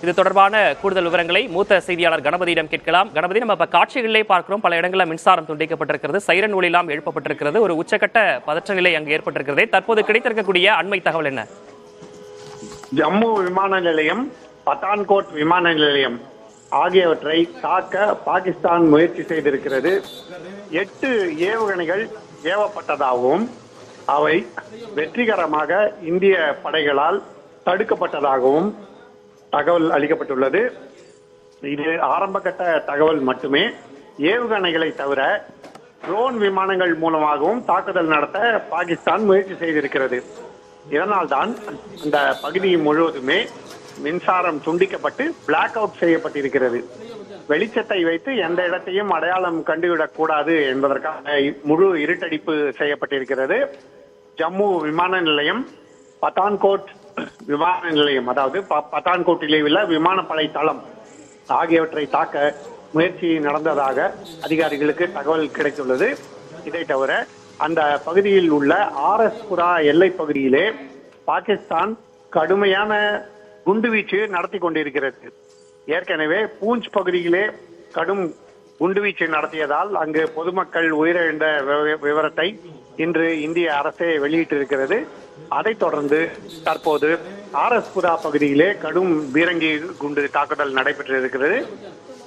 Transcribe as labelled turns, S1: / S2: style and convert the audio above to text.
S1: இது தொடர்பான கூடுதல் விவரங்களை மூத்த செய்தியாளர் கணபதியிடம் கேட்கலாம். கணபதி, நம்ம இப்ப காட்சிகளிலே பார்க்கிறோம், பல இடங்களில் மின்சாரம் துண்டிக்கப்பட்டிருக்கிறது, சைரன் ஒலியெல்லாம் எழுப்பப்பட்டிருக்கிறது, ஒரு உச்சக்கட்ட பதற்ற நிலை அங்கு ஏற்பட்டிருக்கிறது. தற்போது கிடைத்திருக்கக்கூடிய அண்மை தகவல் என்ன?
S2: ஜம்மு விமான நிலையம், பத்தான்கோட் விமான நிலையம் ஆகியவற்றை தாக்க பாகிஸ்தான் முயற்சி செய்திருக்கிறது. 8 ஏவுகணைகள் ஏவப்பட்டதாகவும் அவை வெற்றிகரமாக இந்திய படைகளால் தடுக்கப்பட்டதாகவும் தகவல் அளிக்கப்பட்டுள்ளது. இது ஆரம்பகட்ட தகவல் மட்டுமே. ஏவுகணைகளை தவிர ட்ரோன் விமானங்கள் மூலமாகவும் தாக்குதல் நடத்த பாகிஸ்தான் முயற்சி செய்திருக்கிறது. இதனால்தான் அந்த பகுதி முழுவதுமே மின்சாரம் துண்டிக்கப்பட்டு பிளாக் அவுட் செய்யப்பட்டிருக்கிறது. வெளிச்சத்தை வைத்து எந்த இடத்தையும் அடையாளம் கண்டுவிடக் கூடாது என்பதற்காக முழு இருட்டடிப்பு செய்யப்பட்டிருக்கிறது. ஜம்மு விமான நிலையம், பத்தான்கோட் விமான நிலையம், அதாவது பத்தான்கோட்டிலே உள்ள விமானப்படை தளம் ஆகியவற்றை தாக்க முயற்சி நடந்ததாக அதிகாரிகளுக்கு தகவல் கிடைத்துள்ளது. இதை தவிர அந்த பகுதியில் உள்ள ஆர்எஸ்புரா எல்லை பகுதியிலே பாகிஸ்தான் கடுமையான குண்டுவீச்சு நடத்தி கொண்டிருக்கிறது. ஏற்கனவே பூஞ்ச் பகுதியிலே கடும் குண்டுவீச்சு நடத்தியதால் அங்கு பொதுமக்கள் உயிரிழந்த விவரத்தை இன்று இந்திய அரசே வெளியிட்டிருக்கிறது. அதைத் தொடர்ந்து தற்போது ஆர்எஸ்புரா பகுதியிலே கடும் பீரங்கி குண்டு தாக்குதல் நடைபெற்றிருக்கிறது.